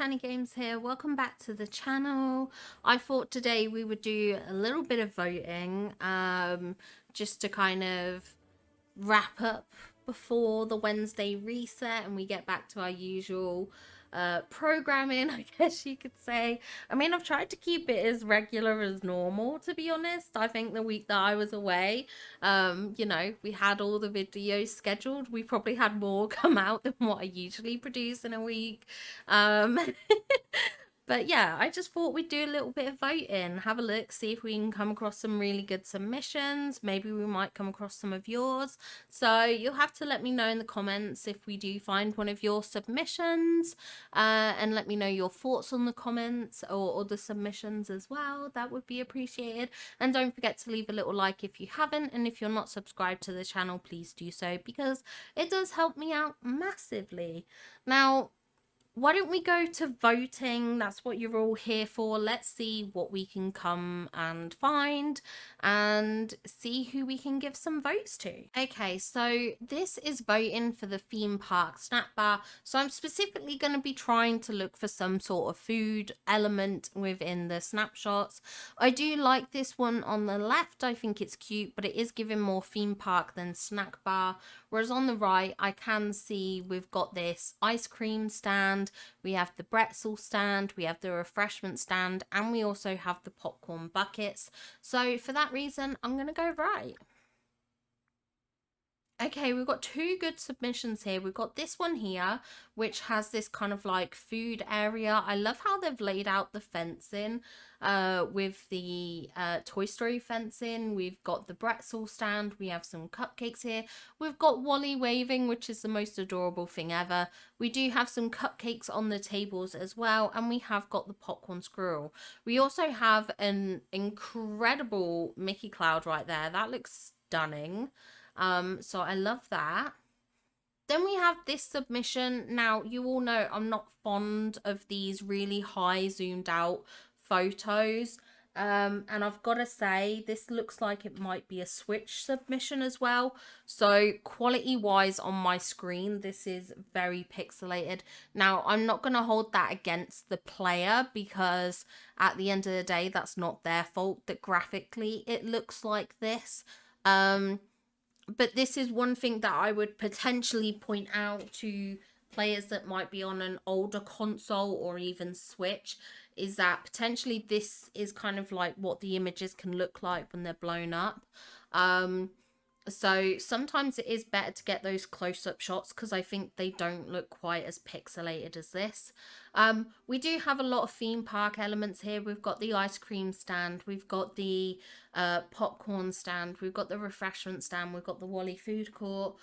Tiny Games here. Welcome back to the channel. I thought today we would do a little bit of voting, just to kind of wrap up before the Wednesday reset and we get back to our usual programming, I guess you could say. I mean, I've tried to keep it as regular as normal, to be honest. I think the week that I was away, we had all the videos scheduled. We probably had more come out than what I usually produce in a week. um But yeah, I just thought we'd do a little bit of voting, have a look, see if we can come across some really good submissions. Maybe we might come across some of yours. So you'll have to let me know in the comments if we do find one of your submissions, and let me know your thoughts on the comments or the submissions as well. That would be appreciated. And don't forget to leave a little like if you haven't. And if you're not subscribed to the channel, please do so because it does help me out massively. Now, why don't we go to voting? That's what you're all here for. Let's see what we can come and find and see who we can give some votes to. Okay, so this is voting for the theme park snack bar. So I'm specifically going to be trying to look for some sort of food element within the snapshots. I do like this one on the left. I think it's cute, but it is giving more theme park than snack bar. Whereas on the right, I can see we've got this ice cream stand, we have the pretzel stand, we have the refreshment stand, and we also have the popcorn buckets. So for that reason, I'm going to go right. Okay, we've got two good submissions here. We've got this one here, which has this kind of like food area. I love how they've laid out the fencing with the Toy Story fencing. We've got the pretzel stand. We have some cupcakes here. We've got Wally waving, which is the most adorable thing ever. We do have some cupcakes on the tables as well. And we have got the popcorn squirrel. We also have an incredible Mickey Cloud right there. That looks stunning. So I love that. Then we have this submission. Now, you all know I'm not fond of these really high zoomed out photos. And I've got to say, this looks like it might be a Switch submission as well. So quality wise on my screen, this is very pixelated. Now, I'm not going to hold that against the player because at the end of the day, that's not their fault that graphically it looks like this. But this is one thing that I would potentially point out to players that might be on an older console or even Switch, is that potentially this is kind of like what the images can look like when they're blown up. So sometimes it is better to get those close-up shots because I think they don't look quite as pixelated as this. We do have a lot of theme park elements here. We've got the ice cream stand, we've got the popcorn stand, we've got the refreshment stand, we've got the Wally food court,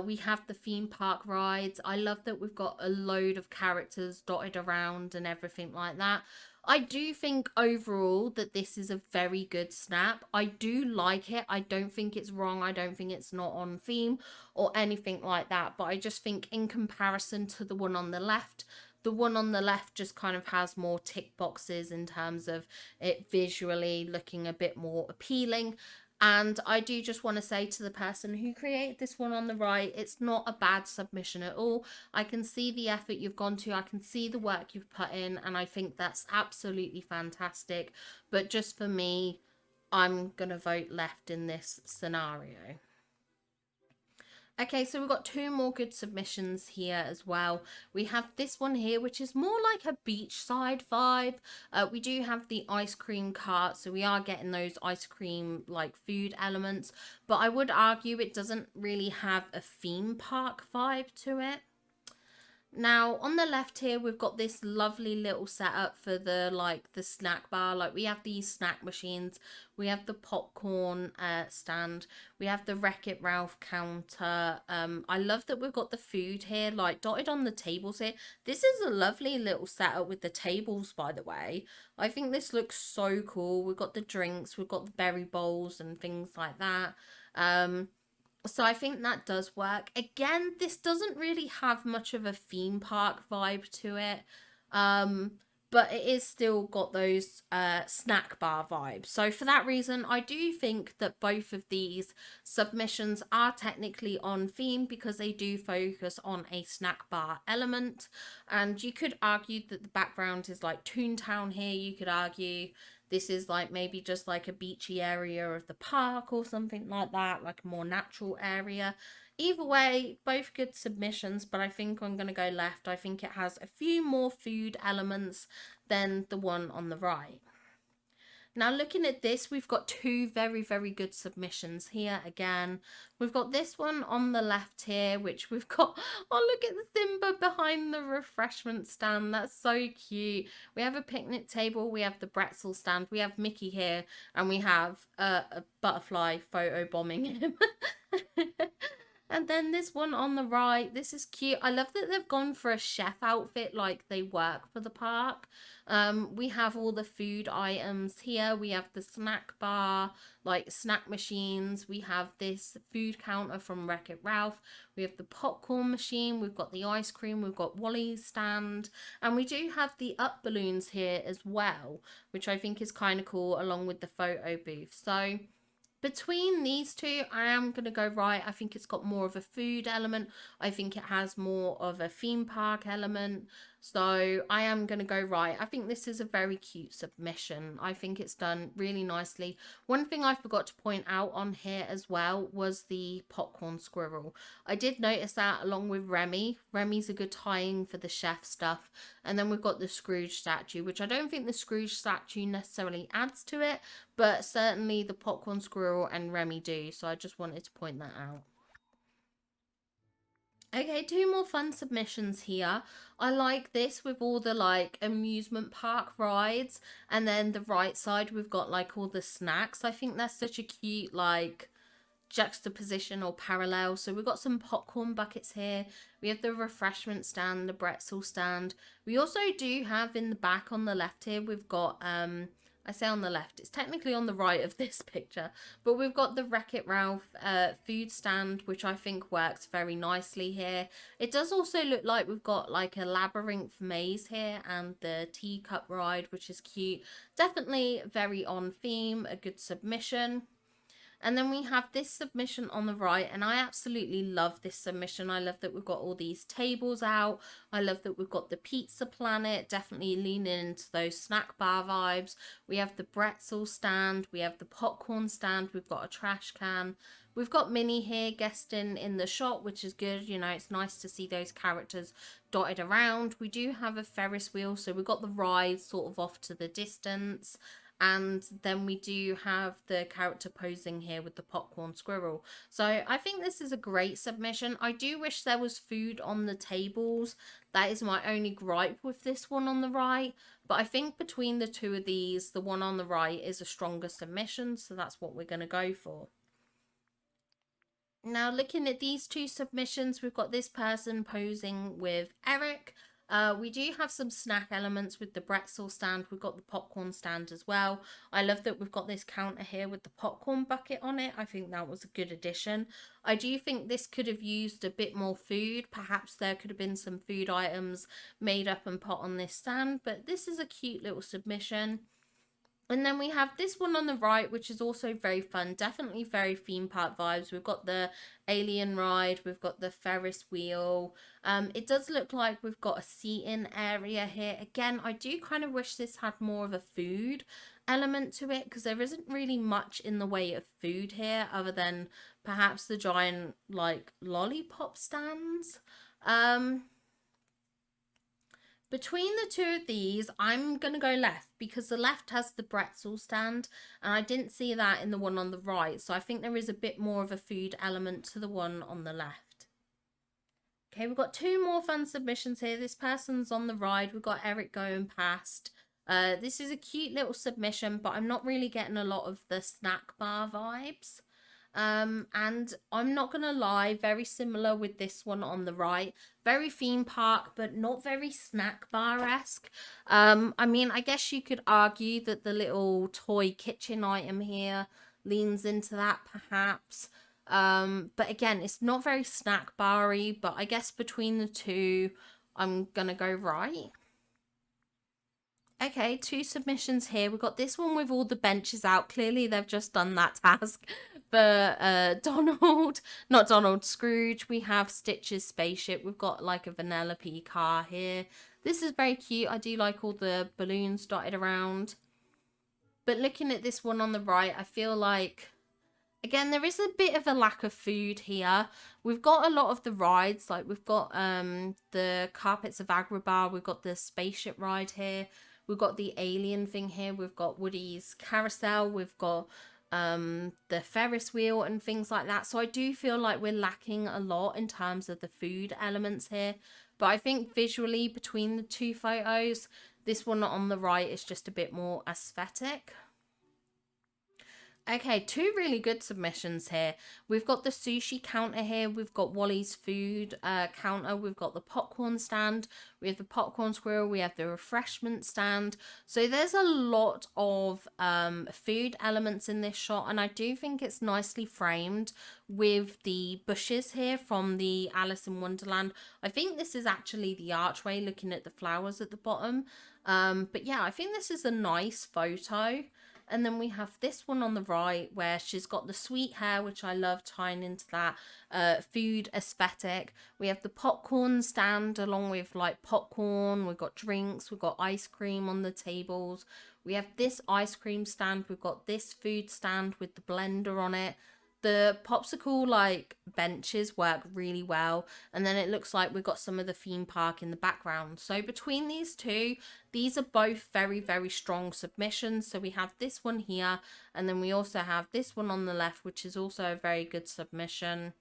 we have the theme park rides. I love that we've got a load of characters dotted around and everything like that. I do think overall that this is a very good snap. I do like it. I don't think it's wrong. I don't think it's not on theme or anything like that. But I just think in comparison to the one on the left just kind of has more tick boxes in terms of it visually looking a bit more appealing. And I do just want to say to the person who created this one on the right, it's not a bad submission at all. I can see the effort you've gone to. I can see the work you've put in. And I think that's absolutely fantastic. But just for me, I'm going to vote left in this scenario. Okay, so we've got two more good submissions here as well. We have this one here, which is more like a beachside vibe. We do have the ice cream cart, so we are getting those ice cream like food elements. But I would argue it doesn't really have a theme park vibe to it. Now, on the left here, we've got this lovely little setup for the snack bar. Like, we have these snack machines, we have the popcorn stand, we have the Wreck-It Ralph counter. I love that we've got the food here, like, dotted on the tables here. This is a lovely little setup with the tables, by the way. I think this looks so cool. We've got the drinks, we've got the berry bowls and things like that. So I think that does work. Again, this doesn't really have much of a theme park vibe to it. but it is still got those snack bar vibes. So for that reason, I do think that both of these submissions are technically on theme because they do focus on a snack bar element. And you could argue that the background is like Toontown here. You could argue this is like maybe just like a beachy area of the park or something like that, like a more natural area. Either way, both good submissions, but I think I'm going to go left. I think it has a few more food elements than the one on the right. Now looking at this, we've got two very, very good submissions here again. We've got this one on the left here, which we've got, oh, look at the Simba behind the refreshment stand. That's so cute. We have a picnic table, we have the pretzel stand, we have Mickey here, and we have a butterfly photo bombing him. And then this one on the right, this is cute. I love that they've gone for a chef outfit like they work for the park. We have all the food items here. We have the snack bar, like snack machines. We have this food counter from Wreck-It Ralph. We have the popcorn machine. We've got the ice cream. We've got Wally's stand. And we do have the up balloons here as well, which I think is kind of cool, along with the photo booth. So between these two, I am going to go right. I think it's got more of a food element. I think it has more of a theme park element. So I am going to go right. I think this is a very cute submission. I think it's done really nicely. One thing I forgot to point out on here as well was the popcorn squirrel. I did notice that along with Remy. Remy's a good tie-in for the chef stuff. And then we've got the Scrooge statue, which I don't think the Scrooge statue necessarily adds to it, but certainly the popcorn squirrel and Remy do. So I just wanted to point that out. Okay, two more fun submissions here. I like this with all the like amusement park rides, and then the right side we've got like all the snacks. I think that's such a cute like juxtaposition or parallel. So we've got some popcorn buckets here. We have the refreshment stand, the pretzel stand. We also do have in the back on the left here, we've got I say on the left, it's technically on the right of this picture, but we've got the Wreck-It Ralph food stand, which I think works very nicely here. It does also look like we've got like a labyrinth maze here and the teacup ride, which is cute. Definitely very on theme, a good submission. And then we have this submission on the right, and I absolutely love this submission. I love that we've got all these tables out. I love that we've got the pizza planet, definitely leaning into those snack bar vibes. We have the pretzel stand, we have the popcorn stand, we've got a trash can. We've got Minnie here guesting in the shot, which is good. You know, it's nice to see those characters dotted around. We do have a Ferris wheel, so we've got the ride sort of off to the distance. And then we do have the character posing here with the popcorn squirrel. So I think this is a great submission. I do wish there was food on the tables. That is my only gripe with this one on the right. But I think between the two of these, the one on the right is a stronger submission. So that's what we're going to go for. Now looking at these two submissions, we've got this person posing with Eric. We do have some snack elements with the pretzel stand. We've got the popcorn stand as well. I love that we've got this counter here with the popcorn bucket on it. I think that was a good addition. I do think this could have used a bit more food. Perhaps there could have been some food items made up and put on this stand, but this is a cute little submission. And then we have this one on the right, which is also very fun. Definitely very theme park vibes. We've got the alien ride. We've got the Ferris wheel. It does look like we've got a seating area here. Again, I do kind of wish this had more of a food element to it, because there isn't really much in the way of food here other than perhaps the giant like lollipop stands. Between the two of these, I'm going to go left because the left has the pretzel stand and I didn't see that in the one on the right. So I think there is a bit more of a food element to the one on the left. Okay, we've got two more fun submissions here. This person's on the ride. We've got Eric going past. This is a cute little submission, but I'm not really getting a lot of the snack bar vibes. And I'm not gonna lie, very similar with this one on the right. Very theme park, but not very snack bar-esque. I mean, I guess you could argue that the little toy kitchen item here leans into that perhaps. But again, it's not very snack bar-y, but I guess between the two, I'm gonna go right. Okay, two submissions here. We've got this one with all the benches out. Clearly, they've just done that task for Donald, not Donald, Scrooge. We have Stitch's spaceship. We've got like a Vanellope car here. This is very cute. I do like all the balloons dotted around. But looking at this one on the right, I feel like, again, there is a bit of a lack of food here. We've got a lot of the rides, like we've got the Carpets of Agrabah, we've got the spaceship ride here, we've got the alien thing here, we've got Woody's carousel, we've got the Ferris wheel and things like that. So I do feel like we're lacking a lot in terms of the food elements here. But I think visually between the two photos, this one on the right is just a bit more aesthetic. Okay, two really good submissions here. We've got the sushi counter here. We've got Wally's food counter. We've got the popcorn stand. We have the popcorn squirrel. We have the refreshment stand. So there's a lot of food elements in this shot. And I do think it's nicely framed with the bushes here from the Alice in Wonderland. I think this is actually the archway looking at the flowers at the bottom. But yeah, I think this is a nice photo. And then we have this one on the right where she's got the sweet hair, which I love, tying into that food aesthetic. We have the popcorn stand along with like popcorn. We've got drinks. We've got ice cream on the tables. We have this ice cream stand. We've got this food stand with the blender on it. The popsicle like benches work really well, and then it looks like we've got some of the theme park in the background. So between these two, these are both very strong submissions. So we have this one here, and then we also have this one on the left, which is also a very good submission.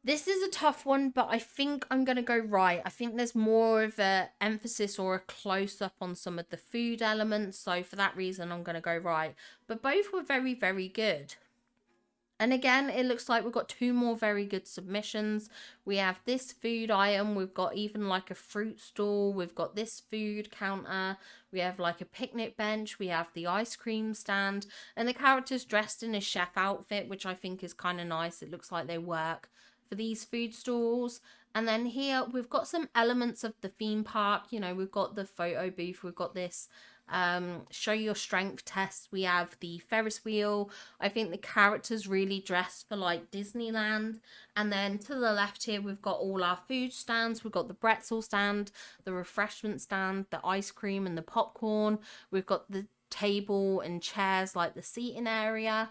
This is a tough one, but I think I'm going to go right. I think there's more of an emphasis or a close-up on some of the food elements. So for that reason, I'm going to go right. But both were very good. And again, it looks like we've got two more very good submissions. We have this food item. We've got even like a fruit stall. We've got this food counter. We have like a picnic bench. We have the ice cream stand. And the character's dressed in a chef outfit, which I think is kind of nice. It looks like they work for these food stalls. And then here we've got some elements of the theme park. You know, we've got the photo booth. We've got this show your strength test. We have the Ferris wheel. I think the characters really dressed for like Disneyland. And then to the left here we've got all our food stands. We've got the pretzel stand, the refreshment stand, the ice cream and the popcorn. We've got the table and chairs, like the seating area.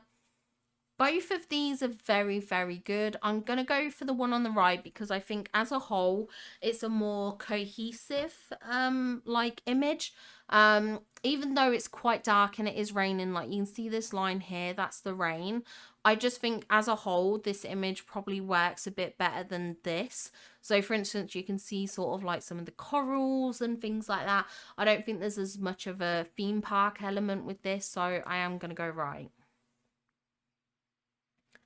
Both of these are very good. I'm going to go for the one on the right because I think as a whole it's a more cohesive like image. Even though it's quite dark and it is raining, like you can see this line here, that's the rain. I just think as a whole this image probably works a bit better than this. So for instance, you can see sort of like some of the corals and things like that. I don't think there's as much of a theme park element with this, so I am going to go right.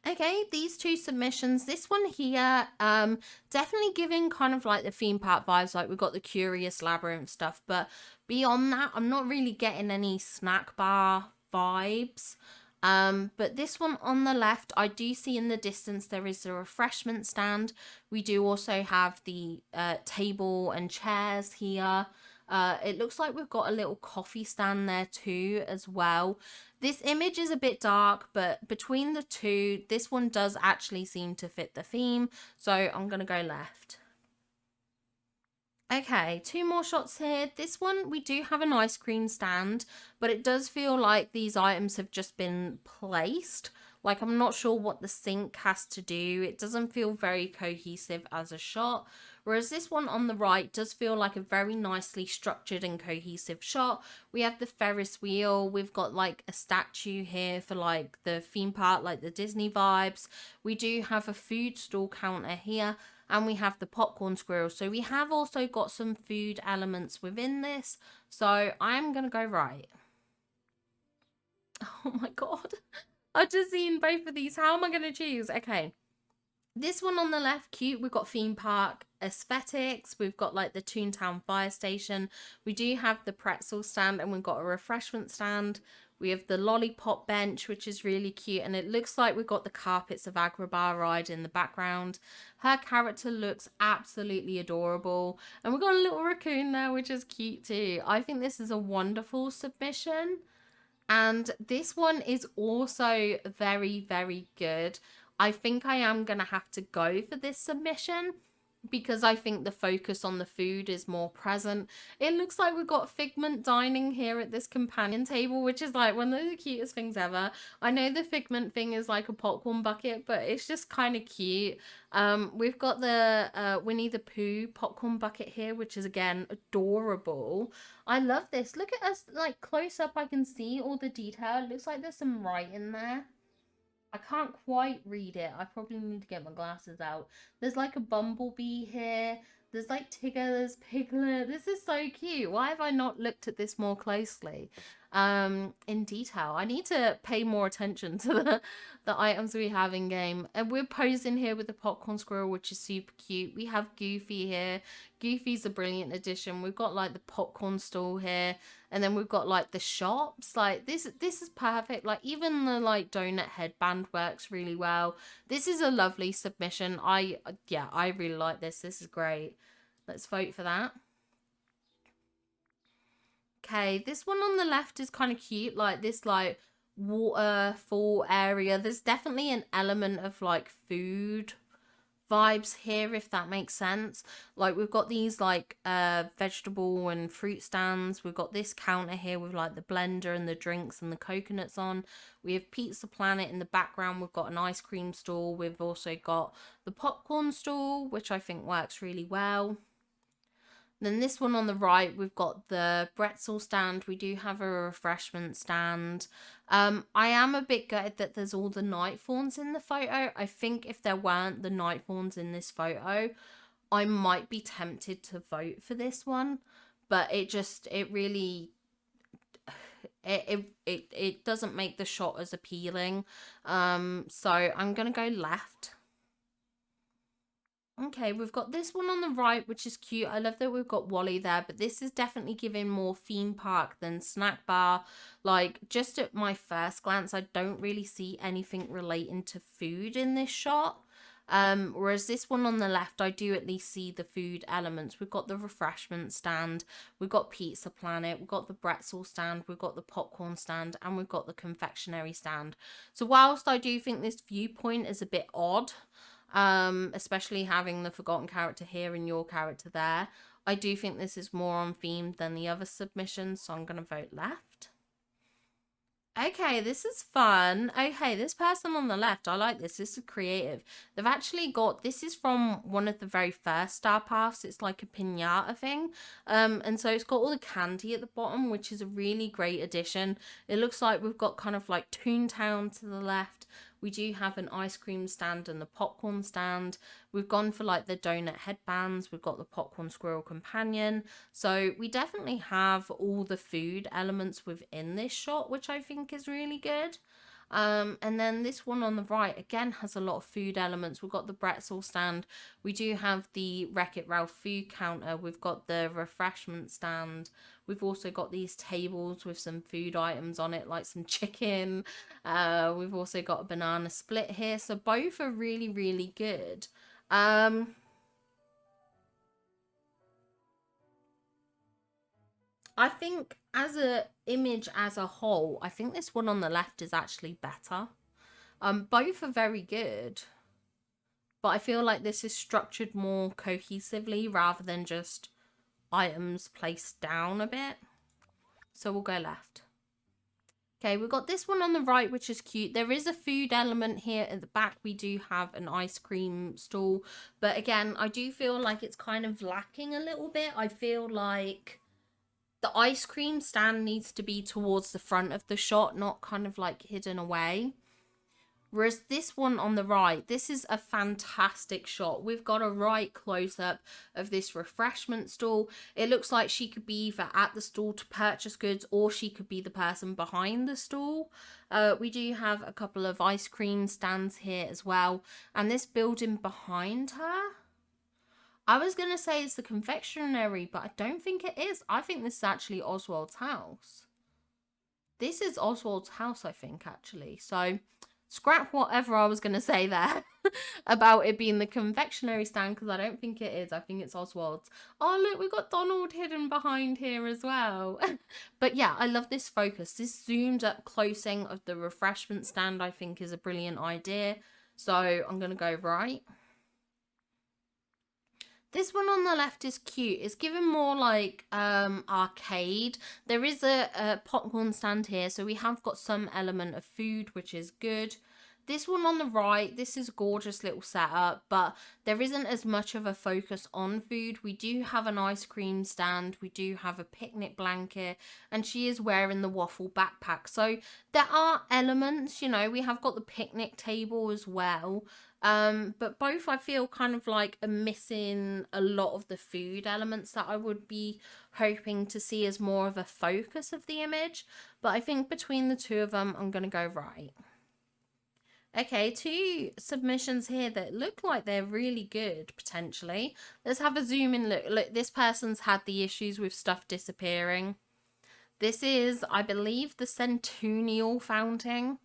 Okay, these two submissions, this one here, definitely giving kind of like the theme park vibes, like we've got the Curious Labyrinth stuff, but beyond that, I'm not really getting any snack bar vibes. But this one on the left, I do see in the distance there is a refreshment stand. We do also have the table and chairs here. It looks like we've got a little coffee stand there too as well. This image is a bit dark, but between the two, this one does actually seem to fit the theme. So I'm going to go left. Okay, two more shots here. This one, we do have an ice cream stand, but it does feel like these items have just been placed. Like, I'm not sure what the sink has to do. It doesn't feel very cohesive as a shot. Whereas this one on the right does feel like a very nicely structured and cohesive shot. We have the Ferris wheel. We've got like a statue here for like the theme park, like the Disney vibes. We do have a food stall counter here. And we have the popcorn squirrel. So we have also got some food elements within this. So I'm going to go right. Oh my god. I've just seen both of these. How am I going to choose? Okay. This one on the left, cute. We've got theme park aesthetics. We've got like the Toontown fire station. We do have the pretzel stand and we've got a refreshment stand. We have the lollipop bench, which is really cute. And it looks like we've got the carpets of Agrabah ride in the background. Her character looks absolutely adorable. And we've got a little raccoon there, which is cute too. I think this is a wonderful submission. And this one is also very, very good. I think I am going to have to go for this submission because I think the focus on the food is more present. It looks like we've got Figment dining here at this companion table, which is like one of the cutest things ever. I know the Figment thing is like a popcorn bucket, but it's just kind of cute. We've got the Winnie the Pooh popcorn bucket here, which is again adorable. I love this. Look at us, like close up I can see all the detail. It looks like there's some writing there. I can't quite read it. I probably need to get my glasses out. There's like a bumblebee here. There's like Tigger, there's Piglet. This is so cute. Why have I not looked at this more closely? In detail. I need to pay more attention to the items we have in game. And we're posing here with the popcorn squirrel, which is super cute. We have Goofy here. Goofy's a brilliant addition. We've got like the popcorn stall here. And then we've got like the shops. Like this is perfect. Like even the like donut headband works really well. This is a lovely submission. I really like this. This is great. Let's vote for that. Okay, this one on the left is kind of cute. Like this like waterfall area. There's definitely an element of like food vibes here, if that makes sense. Like we've got these like vegetable and fruit stands. We've got this counter here with like the blender and the drinks and the coconuts on. We have Pizza Planet in the background. We've got an ice cream stall. We've also got the popcorn stall, which I think works really well. Then this one on the right, we've got the pretzel stand. We do have a refreshment stand. I am a bit gutted that there's all the night fawns in the photo. I think if there weren't the night fawns in this photo, I might be tempted to vote for this one. But it really it doesn't make the shot as appealing. So I'm gonna go left. Okay, we've got this one on the right, which is cute. I love that we've got Wally there, but this is definitely giving more theme park than snack bar. Like, just at my first glance, I don't really see anything relating to food in this shot. Whereas this one on the left, I do at least see the food elements. We've got the refreshment stand, we've got Pizza Planet, we've got the pretzel stand, we've got the popcorn stand, and we've got the confectionery stand. So whilst I do think this viewpoint is a bit odd, especially having the forgotten character here and your character there, I do think this is more on theme than the other submissions, so I'm going to vote left. Okay, this is fun. Okay, this person on the left, I like this. This is creative. They've actually got, this is from one of the very first Star Paths. It's like a piñata thing. And so it's got all the candy at the bottom, which is a really great addition. It looks like we've got kind of like Toontown to the left. We do have an ice cream stand and the popcorn stand. We've gone for like the donut headbands. We've got the popcorn squirrel companion. So we definitely have all the food elements within this shot, which I think is really good. And then this one on the right again has a lot of food elements. We've got the pretzel stand. We do have the Wreck-It Ralph food counter. We've got the refreshment stand. We've also got these tables with some food items on it, like some chicken. We've also got a banana split here. So both are really, really good. I think as a image as a whole, I think this one on the left is actually better. Both are very good, but I feel like this is structured more cohesively rather than just items placed down a bit. So we'll go left. Okay, we've got this one on the right, which is cute. There is a food element here at the back. We do have an ice cream stall, but again, I do feel like it's kind of lacking a little bit. I feel like the ice cream stand needs to be towards the front of the shot, not kind of like hidden away. Whereas this one on the right, this is a fantastic shot. We've got a right close-up of this refreshment stall. It looks like she could be either at the stall to purchase goods or she could be the person behind the stall. We do have a couple of ice cream stands here as well. And this building behind her, I was going to say it's the confectionery, but I don't think it is. I think this is actually Oswald's house. This is Oswald's house, I think, actually. So scrap whatever I was going to say there about it being the confectionery stand, because I don't think it is. I think it's Oswald's. Oh, look, we've got Donald hidden behind here as well. But yeah, I love this focus. This zoomed up closing of the refreshment stand, I think, is a brilliant idea. So I'm going to go right. This one on the left is cute. It's given more like arcade. There is a popcorn stand here, so we have got some element of food, which is good. This one on the right, this is a gorgeous little setup, but there isn't as much of a focus on food. We do have an ice cream stand, we do have a picnic blanket, and she is wearing the waffle backpack. So there are elements, you know, we have got the picnic table as well. But both I feel kind of like are missing a lot of the food elements that I would be hoping to see as more of a focus of the image. But I think between the two of them, I'm going to go right. Okay, two submissions here that look like they're really good, potentially. Let's have a zoom in look. Look, this person's had the issues with stuff disappearing. This is, I believe, the Centennial fountain.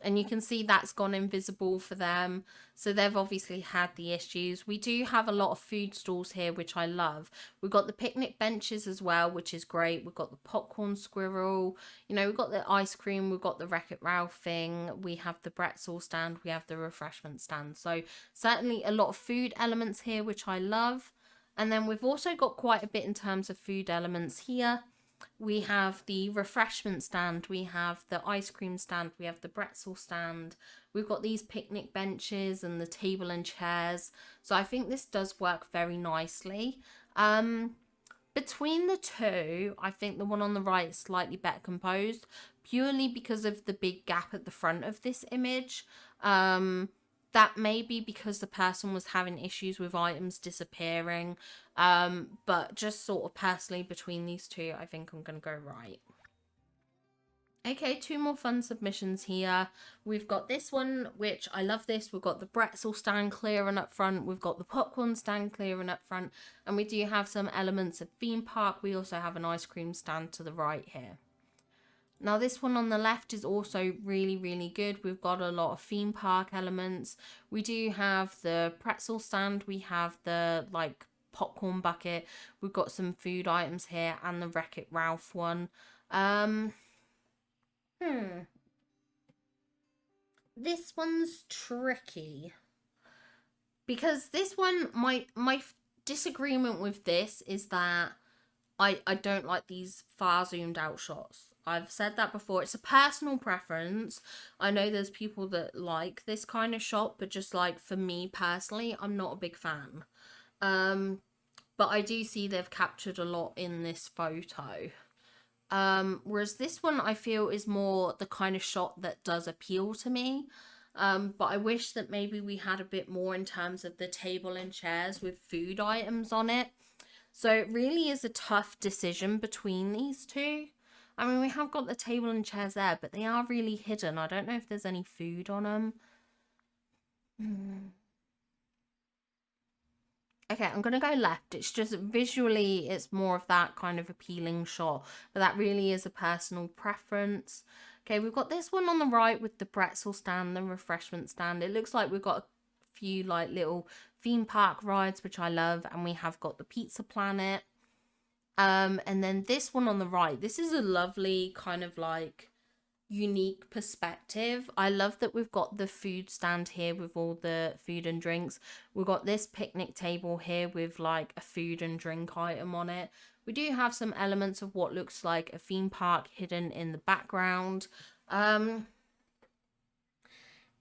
And you can see that's gone invisible for them. So they've obviously had the issues. We do have a lot of food stalls here, which I love. We've got the picnic benches as well, which is great. We've got the popcorn squirrel. You know, we've got the ice cream. We've got the Wreck-It Ralph thing. We have the pretzel stand. We have the refreshment stand. So certainly a lot of food elements here, which I love. And then we've also got quite a bit in terms of food elements here. We have the refreshment stand, we have the ice cream stand, we have the pretzel stand, we've got these picnic benches and the table and chairs. So I think this does work very nicely. Between the two, I think the one on the right is slightly better composed, purely because of the big gap at the front of this image. That may be because the person was having issues with items disappearing. But just sort of personally between these two, I think I'm going to go right. Okay, two more fun submissions here. We've got this one, which I love this. We've got the pretzel stand clearing up front. We've got the popcorn stand clearing up front. And we do have some elements of theme park. We also have an ice cream stand to the right here. Now this one on the left is also really, really good. We've got a lot of theme park elements. We do have the pretzel stand. We have the like popcorn bucket. We've got some food items here and the Wreck-It Ralph one. This one's tricky. Because this one, my disagreement with this is that I don't like these far zoomed out shots. I've said that before. It's a personal preference. I know there's people that like this kind of shot, but just like for me personally, I'm not a big fan. But I do see they've captured a lot in this photo. Whereas this one I feel is more the kind of shot that does appeal to me. But I wish that maybe we had a bit more in terms of the table and chairs with food items on it. So it really is a tough decision between these two. I mean, we have got the table and chairs there, but they are really hidden. I don't know if there's any food on them. Okay, I'm going to go left. It's just visually, it's more of that kind of appealing shot. But that really is a personal preference. Okay, we've got this one on the right with the pretzel stand, the refreshment stand. It looks like we've got a few like little theme park rides, which I love. And we have got the Pizza Planet. And then this one on the right, this is a lovely kind of like unique perspective. I love that we've got the food stand here with all the food and drinks. We've got this picnic table here with like a food and drink item on it. We do have some elements of what looks like a theme park hidden in the background.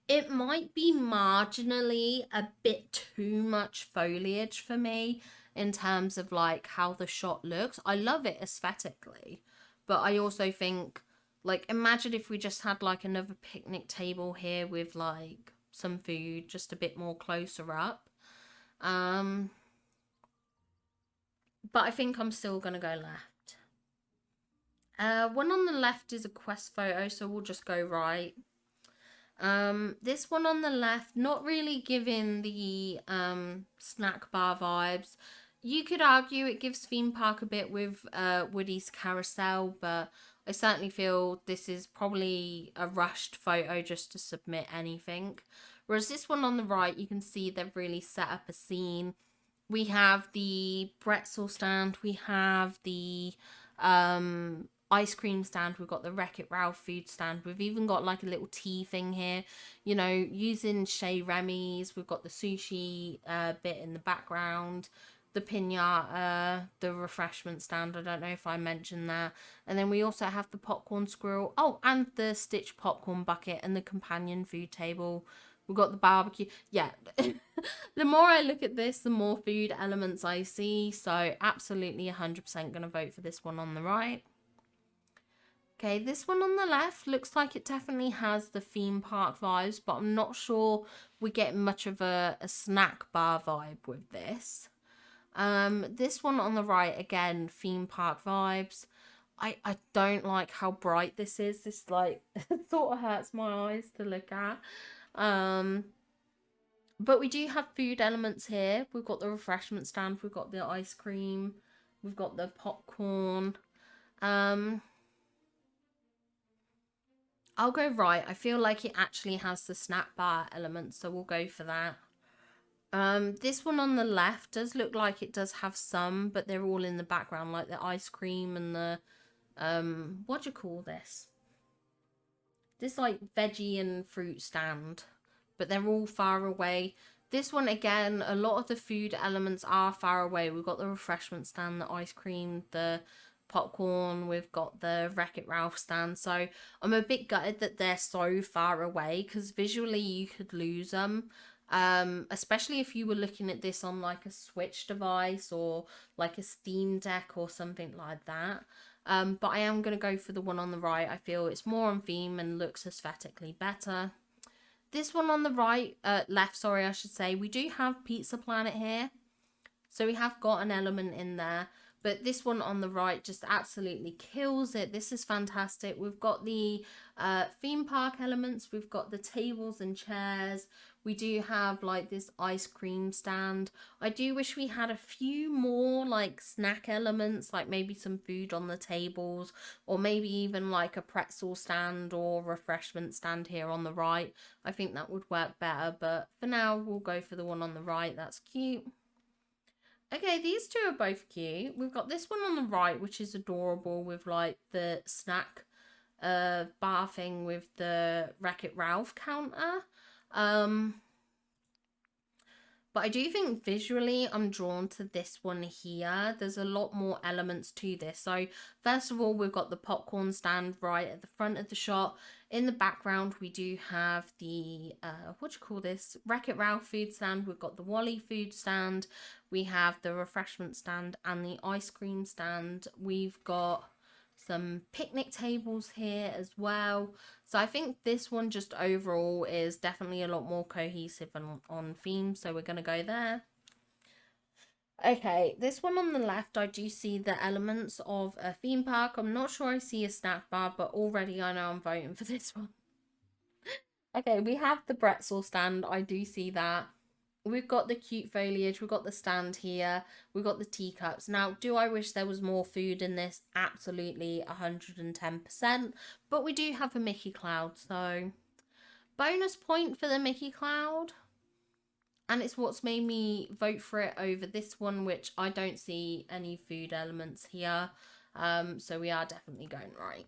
It might be marginally a bit too much foliage for me in terms of like how the shot looks. I love it aesthetically, but I also think like imagine if we just had like another picnic table here with like some food just a bit more closer up. But I think I'm still gonna go left. One on the left is a quest photo, so we'll just go right. This one on the left, not really giving the snack bar vibes. You could argue it gives theme park a bit with Woody's Carousel, but I certainly feel this is probably a rushed photo just to submit anything. Whereas this one on the right, you can see they've really set up a scene. We have the pretzel stand, we have the ice cream stand, we've got the Wreck-It Ralph food stand, we've even got like a little tea thing here, you know, using Chez Remy's. We've got the sushi bit in the background, the pinata, the refreshment stand, I don't know if I mentioned that, and then we also have the popcorn squirrel, oh, and the Stitch popcorn bucket and the companion food table. We've got the barbecue. Yeah. The more I look at this, the more food elements I see. So absolutely 100% going to vote for this one on the right. Okay, this one on the left looks like it definitely has the theme park vibes, but I'm not sure we get much of a snack bar vibe with this. This one on the right, again, theme park vibes. I don't like how bright this is. This like sort of hurts my eyes to look at. But we do have food elements here. We've got the refreshment stand, we've got the ice cream, we've got the popcorn. I'll go right. I feel like it actually has the snack bar element, so we'll go for that. This one on the left does look like it does have some, but they're all in the background, like the ice cream and the what do you call this? This like veggie and fruit stand, but they're all far away. This one, again, a lot of the food elements are far away. We've got the refreshment stand, the ice cream, the popcorn, we've got the Wreck-It Ralph stand. So I'm a bit gutted that they're so far away, because visually you could lose them. Especially if you were looking at this on like a Switch device or like a Steam Deck or something like that. But I am going to go for the one on the right. I feel it's more on theme and looks aesthetically better. This one on the right, left, sorry, I should say, we do have Pizza Planet here. So we have got an element in there. But this one on the right just absolutely kills it. This is fantastic. We've got the theme park elements. We've got the tables and chairs. We do have like this ice cream stand. I do wish we had a few more like snack elements, like maybe some food on the tables, or maybe even like a pretzel stand or refreshment stand here on the right. I think that would work better, but for now we'll go for the one on the right. That's cute. Okay, these two are both cute. We've got this one on the right, which is adorable, with like the snack bar thing with the Wreck-It Ralph counter. But I do think visually I'm drawn to this one here. There's a lot more elements to this. So first of all, we've got the popcorn stand right at the front of the shot. In the background, we do have the, what do you call this? Wreck-It Ralph food stand. We've got the Wally food stand. We have the refreshment stand and the ice cream stand. We've got some picnic tables here as well. So I think this one just overall is definitely a lot more cohesive and on theme. So we're going to go there. Okay, this one on the left, I do see the elements of a theme park. I'm not sure I see a snack bar, but already I know I'm voting for this one. Okay, we have the pretzel stand. I do see that. We've got the cute foliage, we've got the stand here, we've got the teacups. Now, do I wish there was more food in this? Absolutely, 110%. But we do have a Mickey Cloud, so bonus point for the Mickey Cloud. And it's what's made me vote for it over this one, which I don't see any food elements here. So we are definitely going right.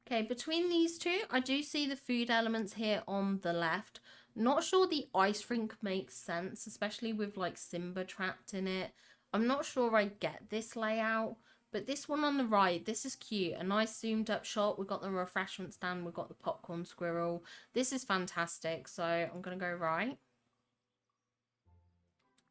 Okay, between these two, I do see the food elements here on the left. Not sure the ice rink makes sense, especially with like Simba trapped in it. I'm not sure I get this layout, but this one on the right, this is cute. A nice zoomed up shot. We've got the refreshment stand, we've got the popcorn squirrel. This is fantastic, so I'm going to go right.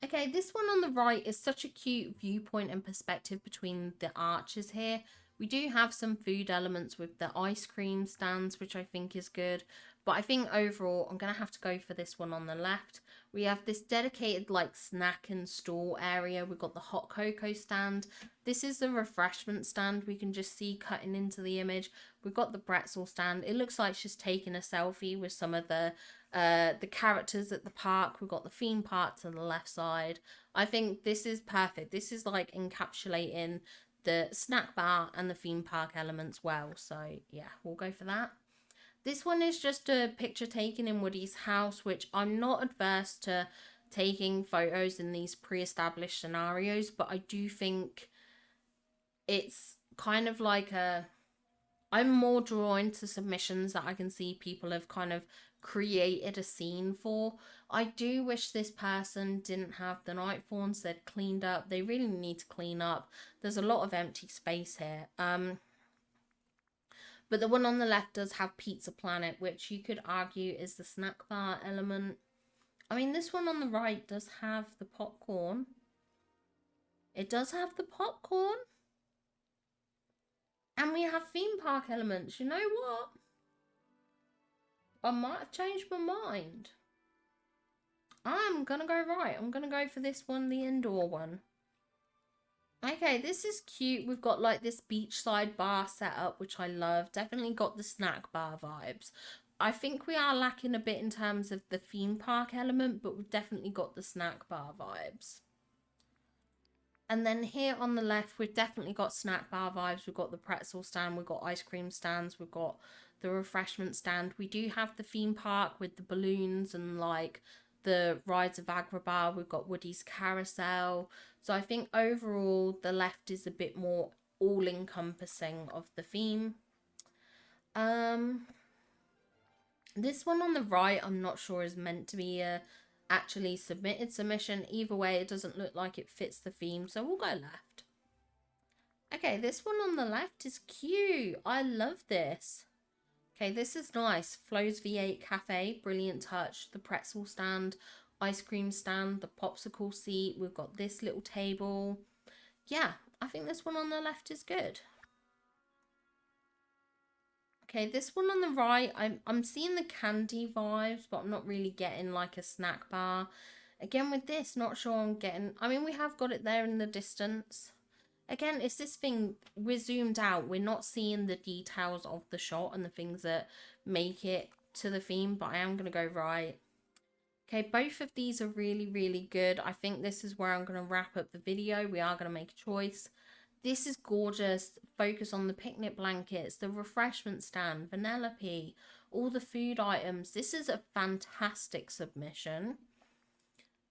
Okay, this one on the right is such a cute viewpoint and perspective between the arches here. We do have some food elements with the ice cream stands, which I think is good. But I think overall, I'm going to have to go for this one on the left. We have this dedicated like snack and stall area. We've got the hot cocoa stand. This is the refreshment stand. We can just see cutting into the image. We've got the pretzel stand. It looks like she's taking a selfie with some of the characters at the park. We've got the theme park to the left side. I think this is perfect. This is like encapsulating the snack bar and the theme park elements well. So yeah, we'll go for that. This one is just a picture taken in Woody's house, which I'm not adverse to taking photos in these pre-established scenarios, but I do think it's kind of like I'm more drawn to submissions that I can see people have kind of created a scene for. I do wish this person didn't have the night fawns. They'd cleaned up. They really need to clean up. There's a lot of empty space here. But the one on the left does have Pizza Planet, which you could argue is the snack bar element. I mean, this one on the right does have the popcorn. It does have the popcorn. And we have theme park elements. You know what? I might have changed my mind. I'm gonna go right. I'm gonna go for this one, the indoor one. Okay, this is cute. We've got like this beachside bar set up, which I love. Definitely got the snack bar vibes. I think we are lacking a bit in terms of the theme park element, but we've definitely got the snack bar vibes. And then here on the left, we've definitely got snack bar vibes. We've got the pretzel stand, we've got ice cream stands, we've got the refreshment stand. We do have the theme park with the balloons and like the rides of Agrabah. We've got Woody's carousel. So I think overall the left is a bit more all-encompassing of the theme. This one on the right, I'm not sure is meant to be a actually submitted submission. Either way, it doesn't look like it fits the theme, so we'll go left. Okay, this one on the left is cute. I love this. Okay, this is nice. Flo's V8 Cafe, brilliant touch. The pretzel stand, ice cream stand, the popsicle seat. We've got this little table. Yeah, I think this one on the left is good. Okay, this one on the right, I'm seeing the candy vibes, but I'm not really getting like a snack bar. Again, with this, not sure I'm getting... I mean, we have got it there in the distance. Again, it's this thing, we're zoomed out. We're not seeing the details of the shot and the things that make it to the theme, but I am going to go right. Okay, both of these are really, really good. I think this is where I'm going to wrap up the video. We are going to make a choice. This is gorgeous. Focus on the picnic blankets, the refreshment stand, Vanellope, all the food items. This is a fantastic submission.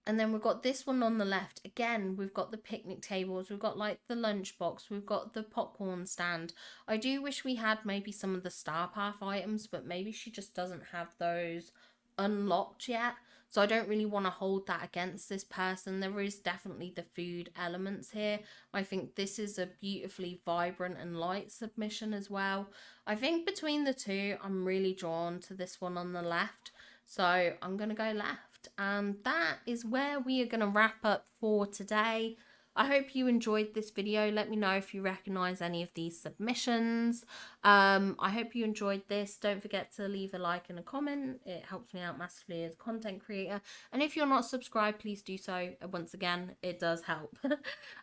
And then we've got this one on the left. Again, we've got the picnic tables. We've got like the lunchbox. We've got the popcorn stand. I do wish we had maybe some of the Star Path items, but maybe she just doesn't have those unlocked yet. So I don't really want to hold that against this person. There is definitely the food elements here. I think this is a beautifully vibrant and light submission as well. I think between the two, I'm really drawn to this one on the left. So I'm going to go left. And that is where we are going to wrap up for today. I hope you enjoyed this video. Let me know if you recognize any of these submissions. I hope you enjoyed this. Don't forget to leave a like and a comment. It helps me out massively as a content creator. And if you're not subscribed, please do so. Once again, it does help. But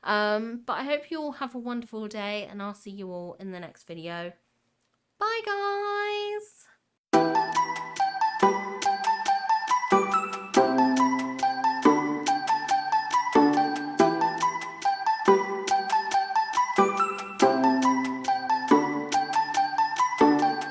I hope you all have a wonderful day, and I'll see you all in the next video. Bye, guys.